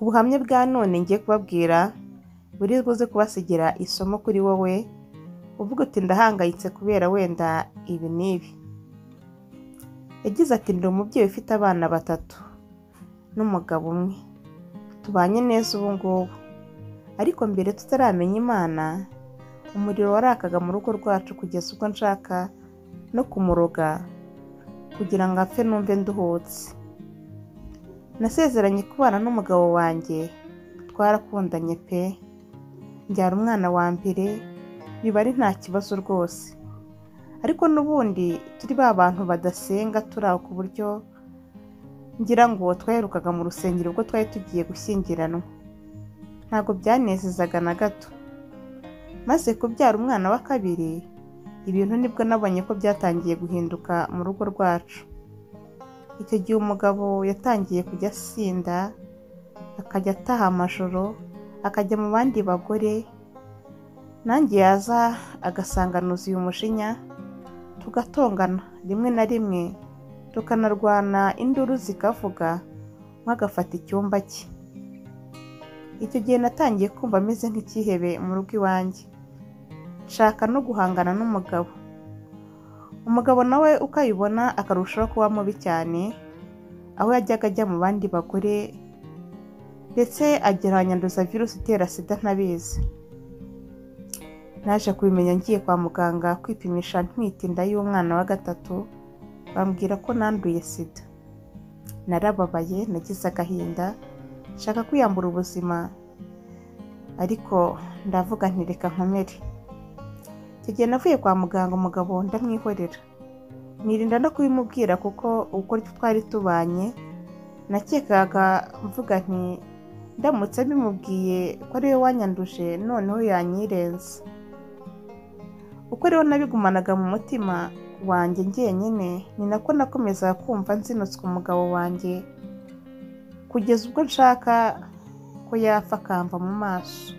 buhamya bwa none ngiye kubabwira buri buze kubasigira isomo kuri wowe uvuga uti ndahangayitse kubera wenda ibi n'ibi. Yagize ati ndi umubyeyi ufite abana 3 n'umugabo umwe, tubanye neza ubu ngubu, ariko mbere tutaramenya Imana umuriro warakaga mu rugo rwacu kugeza ubwo nshaka no kumuroga kugira ngo apfe numve nduhutse. Nasezeranye kubana n'umugabo wanjye, twarakundanye pe, mbyara umwana wa mbere biba ari nta kibazo rwose, ariko n'ubundi turi ba bantu badasenga turi aho ku buryo ngira ngo twaherukaga mu rusengero ubwo twari tugiye gushyingiranwa. Ntabwo byanezezaga na gato. Maze kubyara umwana wa kabiri, ibintu nibwo nabonye ko byatangiye guhinduka mu rugo rwacu. Icyo gihe umugabo yatangiye kujya asinda, akajya ataha amajoro, akajya mu bandi bagore, nanjye yaza agasanga nuzuye umujinya, tugatongana rimwe na rimwe, tukanarwana induru zikavuga, nk'agafata icyumba cye. Icyo gihe natangiye kumva ameze nk'ikihebe mu rugo iwanjye, nshaka no guhangana n'umugabo. Umugabo nawe ukayibona akarushaho kuba mubi cyane, aho yajyaga ajya mu bandi bagore ndetse aranyanduza virusi itera sida ntabizi. Naje kubimenya ngiye kwa muganga kwipimisha ntwite inda y'umwana wa 3, bambwira ko nanduye sida. Narababaye, nagize agahinda, nshaka kwiyambura ubuzima, ariko ndavuga nti reka nkomere. Icyo gihe navuye kwa muganga umugabo ndamwihorera, nirinda no kubimubwira kuko uko twari tubanye nakekaga mvuga nti ndamutse bimubwiye ko ariwe wanyanduje noneho yanyirenza. Uko rero nabigumanaga mu mutima wanjye njyenyine, ni nako nakomezaga kumva nzinutswe umugabo wanjye kugeza ubwo nshaka ko yapfa akamva mu maso.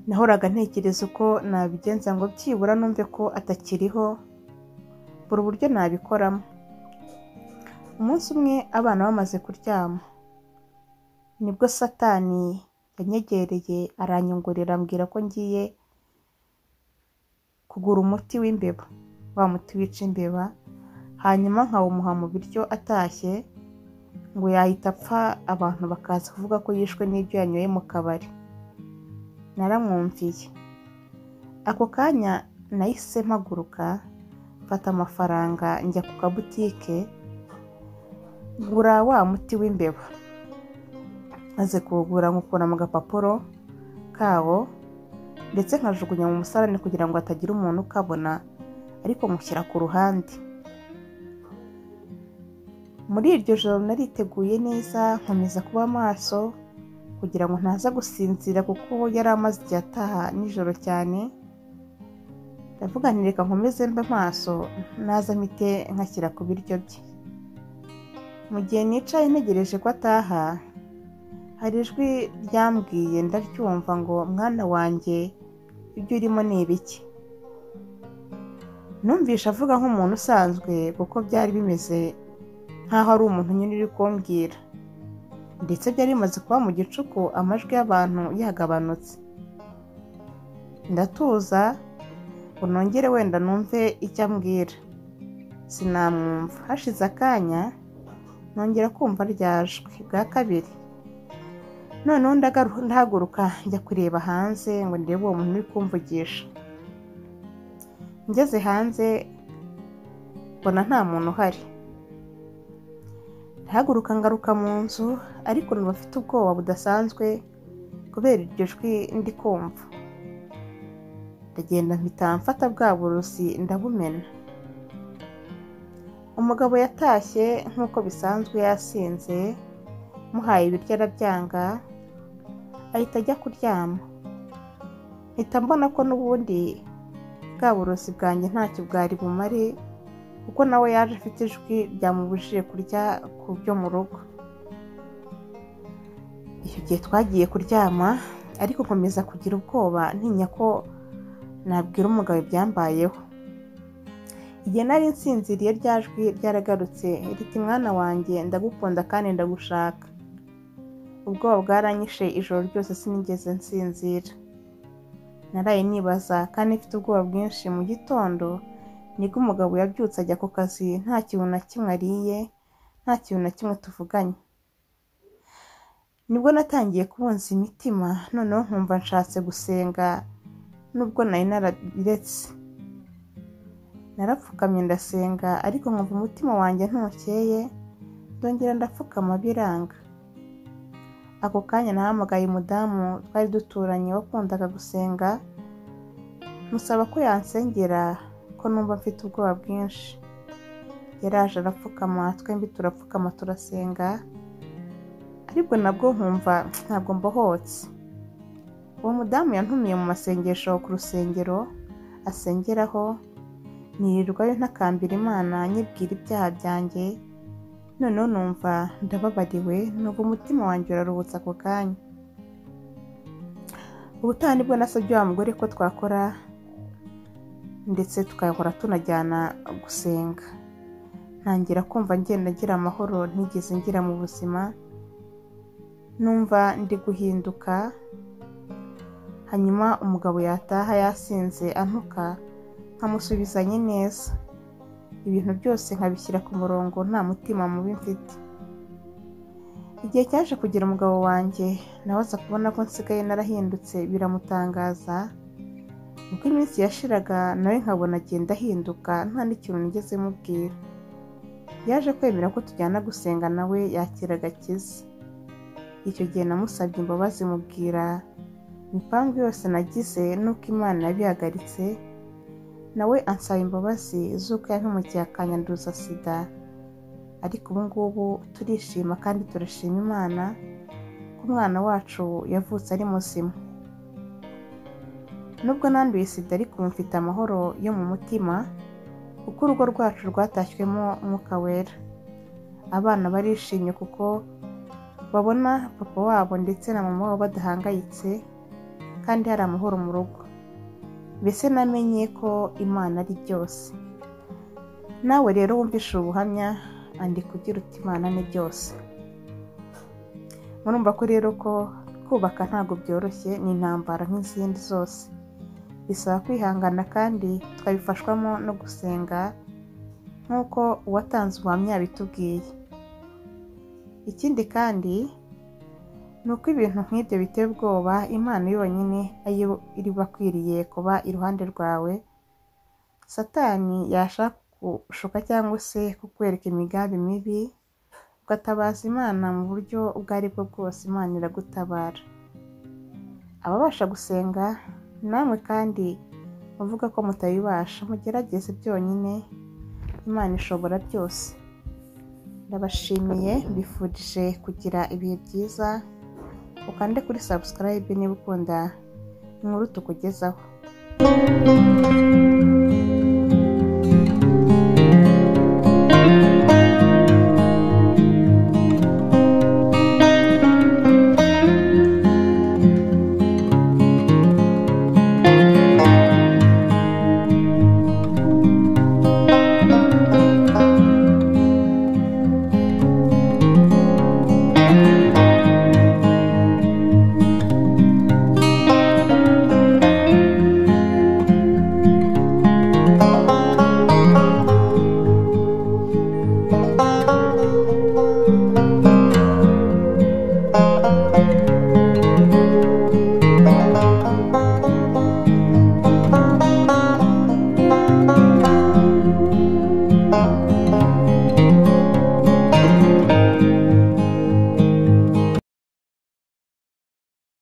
Nahoraga ntekereza uko nabigenza ngo byibura numve ko atakiriho, buri uburyo nabikoramo. Umunsi umwe abana bamaze kuryama, nibwo Satani yanyegereye aranyongorera ambwira ko ngiye kugura umuti w'imbeba, wa muti wica imbeba, hanyuma nkawumuha mu biryo atashye, ngo yahita apfa abantu bakaza kuvuga ko yishwe n'ibyo yanyoye mu kabari. Naramwumviye. Ako kanya nahise mpaguruka, mfata amafaranga njya ku kabutike, ngura wa muti w'imbeba. Maze kuwugura nkukura mu gapapuro kawo ndetse nkajugunya mu musarani kugira ngo hatagira umuntu ukabona, ariko mushyira ku ruhande. Muri iryo joro nariteguye neza, nkomeza kuba maso kugira ngo ntaza gusinzira kuko yari amaze igihe ataha nijoro cyane. Ndavuga nti reka nkomeze mbe maso, naza mpite nkashyira ku biryo bye. Mu gihe nicaye ntegereje ko ataha, hari ijwi ryambwiye ndaryumva ngo mwana wanjye ibyo urimo ni ibiki. Numvisha avuga nk'umuntu usanzwe kuko byari bimeze nk'aho ari umuntu nyine uri kumbwira, ndetse byari bimaze kuba mu gicuku amajwi y'abantu yagabanutse. Ndatuza ngo nongere wenda numve icyo ambwira, sinamwumva. Hashize akanya nongera kumva ryajwi bwa kabiri, noneho ndahaguruka njya kureba hanze ngo ndebe uwo muntu uri kumvugisha. Ngeze hanze mbona nta muntu uhari. Ndahaguruka ngaruka mu nzu, ariko numva afite ubwoba budasanzwe kubera iryo jwi ndi kumva. Ndagenda mpita mfata bwa burozi ndabumena. Umugabo yatashye nk'uko bisanzwe yasinze, muhaye ibiryo arabyanga, ahita ajya kuryama. Mpita mbona ko n'ubundi bwa burozi bwanjye ntacyo bwari bumare, kuko nawe yaje afite ijwi ryamubujije kurya ku byo mu rugo. Icyo gihe twagiye kuryama, ariko nkomeza kugira ubwoba ntinya ko nabwira umugabo ibyambayeho. igihe nari nsinziriye rya jwi ryaragarutse riti mwana wanjye ndagukunda kandi ndagushaka. Ubwoba bwaranyishe ijoro ryose sinigeze nsinzira. Naraye nibaza kandi mfite ubwoba bwinshi. Mu gitondo nibwo umugabo yabyutse ajya ku kazi nta kintu na kimwe ariye, nta kintu na kimwe tuvuganye. Nibwo natangiye kubunza imitima, noneho nkumva nshatse gusenga nubwo nari narabiretse. Narapfukamye ndasenga ariko nkumva umutima wanjye ntukeye, ndongera ndapfukama biranga. Ako kanya nahamagaye umudamu twari duturanye wakundaga gusenga, musaba ko yansengera ko numva mfite ubwoba bwinshi. Yaraje arapfukama, twembi turapfukama turasenga, ariko nabwo nkumva ntabwo mbohotse. Uwo mudamu yantumiye mu masengesho ku rusengero asengeraho, nirirwayo ntakambira Imana nyibwira ibyaha byanjye, noneho numva ndababariwe, numva umutima wanjye uraruhutse ako kanya. Ubutaha nibwo nasabye wa mugore ko twakora ndetse tukayakora tunajyana gusenga. Ntangira kumva ngenda ngira amahoro ntigeze ngira mu buzima, numva ndi guhinduka. Hanyuma umugabo yataha yasinze antuka, nkamusubizanye neza. Ibintu byose nkabishyira ku murongo, nta mutima mubi mfite. Igihe cyaje kugira umugabo wanjye nabaza kubona ko nsigaye narahindutse biramutangaza. Uko iminsi yashiraga nawe nkabona agenda ahinduka, nta n'ikintu nigeze mubwira. Yaje kwemera ko tujyana gusenga nawe yakira agakiza. Icyo gihe namusabye imbabazi, mubwira imipangu yose nagize nuko Imana yabihagaritse, nawe ansaba imbabazi z'uko yantumukeye akanyanduza sida. Ariko ubu ngubu turishima kandi turashima Imana ko umwana wacu yavutse ari muzima. Nubwo nanduye sida ariko mfite amahoro yo mu mutima, kuko urugo rwacu rwatashywemo Mwuka Wera. Abana barishimye kuko babona papa wabo ndetse na mama wabo badahangayitse kandi hari amahoro mu rugo. Mbese namenye ko Imana ari byose. Nawe rero wumvishe ubuhamya andika ugira uti Imana ni byose. Murumva ko rero ko kubaka ntabwo byoroshye, ni intambara nk'izindi zose. Bisaba kwihangana kandi twabifashwamo no gusenga nk'uko uwatanze ubuhamya bitubwiye. Ikindi kandi ni uko ibintu nk'ibyo biteye ubwoba, Imana yonyine ayo iri bakwiriye kuba iruhande rwawe. Satani yashaka gushuka cyangwa se kukwereka imigambi mibi, ugatabaza Imana mu buryo ubwo ari bwo bwose, Imana iragutabara. Ababasha gusenga namwe kandi muvuga ko mutabibasha, mugerageze byonyine, Imana ishobora byose. Ndabashimiye, mbifurije kugira ibihe byiza. Ukande kuri subscribe niba ukunda inkuru tukugezaho.